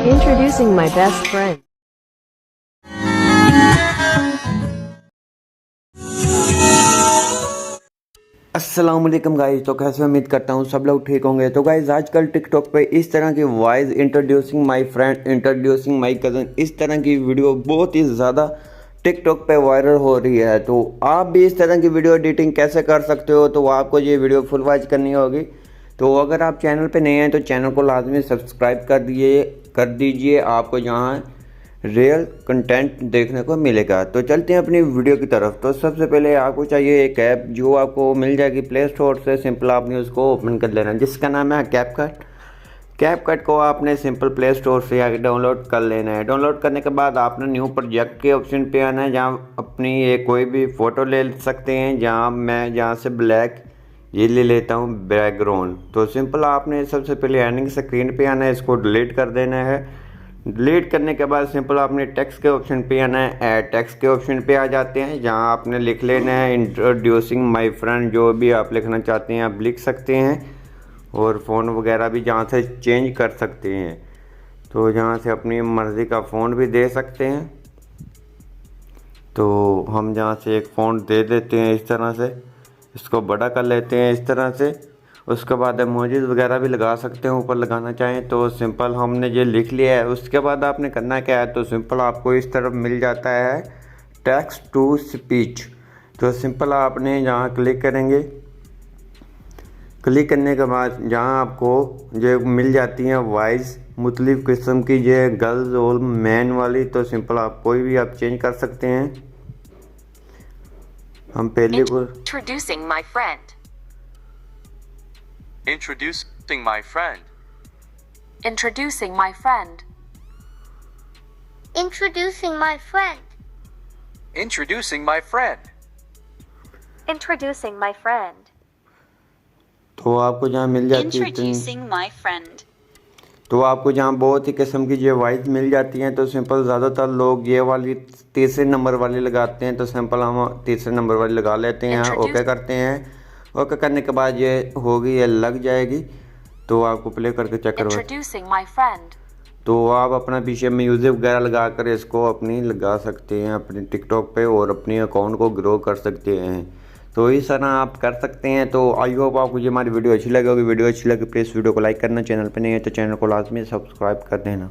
Introducing my best friend. अस्सलाम वालेकुम guys. तो कैसे उम्मीद करता हूँ सब लोग ठीक होंगे। तो गाइस आजकल टिकटॉक पे इस तरह की voice introducing my friend, introducing my cousin, इस तरह की वीडियो बहुत ही ज़्यादा टिकटॉक पे वायरल हो रही है। तो आप भी इस तरह की वीडियो एडिटिंग कैसे कर सकते हो, तो आपको ये वीडियो फुल वॉच करनी होगी। तो अगर आप चैनल पे नए हैं तो चैनल को लाजमी सब्सक्राइब कर दीजिए, आपको यहाँ रियल कंटेंट देखने को मिलेगा। तो चलते हैं अपनी वीडियो की तरफ। तो सबसे पहले आपको चाहिए एक ऐप जो आपको मिल जाएगी प्ले स्टोर से। सिंपल आपने उसको ओपन कर लेना, जिसका नाम है कैपकट। कैपकट को आपने सिंपल प्ले स्टोर से आके डाउनलोड कर लेना है। डाउनलोड करने के बाद आपने न्यू प्रोजेक्ट के ऑप्शन पे आना है, जहाँ अपनी ये कोई भी फ़ोटो ले सकते हैं। जहाँ से ब्लैक ये ले लेता हूँ बैकग्राउंड। तो सिंपल आपने सबसे पहले एंडिंग स्क्रीन पे आना है, इसको डिलीट कर देना है। डिलीट करने के बाद सिंपल आपने टेक्स्ट के ऑप्शन पे आना है। ऐड टेक्स्ट के ऑप्शन पे आ जाते हैं, जहां आपने लिख लेना है इंट्रोड्यूसिंग माय फ्रेंड। जो भी आप लिखना चाहते हैं आप लिख सकते हैं, और फ़ोन वगैरह भी जहां से चेंज कर सकते हैं। तो जहां से अपनी मर्ज़ी का फ़ोन भी दे सकते हैं। तो हम जहां से एक फ़ोन दे देते हैं इस तरह से, इसको बड़ा कर लेते हैं इस तरह से। उसके बाद इमोजीज वगैरह भी लगा सकते हैं, ऊपर लगाना चाहें तो। सिंपल हमने ये लिख लिया है। उसके बाद आपने करना क्या है, तो सिंपल आपको इस तरफ मिल जाता है टेक्स्ट टू स्पीच। तो सिंपल आपने यहाँ क्लिक करेंगे। क्लिक करने के बाद जहाँ आपको ये मिल जाती हैं वॉइस मुख्तलिफ़ किस्म की, ये गर्ल्स और मैन वाली। तो सिंपल आप कोई भी आप चेंज कर सकते हैं। हम पहले को Introducing my friend. Introducing my friend. Introducing my friend. Introducing my friend. Introducing my friend. Introducing my friend. तो आपको जहाँ मिल जाती है Introducing my friend. तो आपको जहाँ बहुत ही किस्म की ये वॉइस मिल जाती हैं। तो सिंपल ज़्यादातर लोग ये वाली तीसरे नंबर वाली लगाते हैं। तो सिंपल हम तीसरे नंबर वाली लगा लेते हैं, ओके करते हैं। ओके करने के बाद ये होगी, ये लग जाएगी। तो आपको प्ले करके चेक करवा। Introducing my friend. तो आप अपना पीछे म्यूज़िक वगैरह लगा कर इसको अपनी लगा सकते हैं अपने टिकटॉक पे, और अपने अकाउंट को ग्रो कर सकते हैं। तो इस तरह आप कर सकते हैं। तो आई होप आपको ये हमारी वीडियो अच्छी लगी होगी। वीडियो अच्छी लगी प्लीज़ वीडियो को लाइक करना, चैनल पे नहीं है तो चैनल को लाजमी सब्सक्राइब कर देना।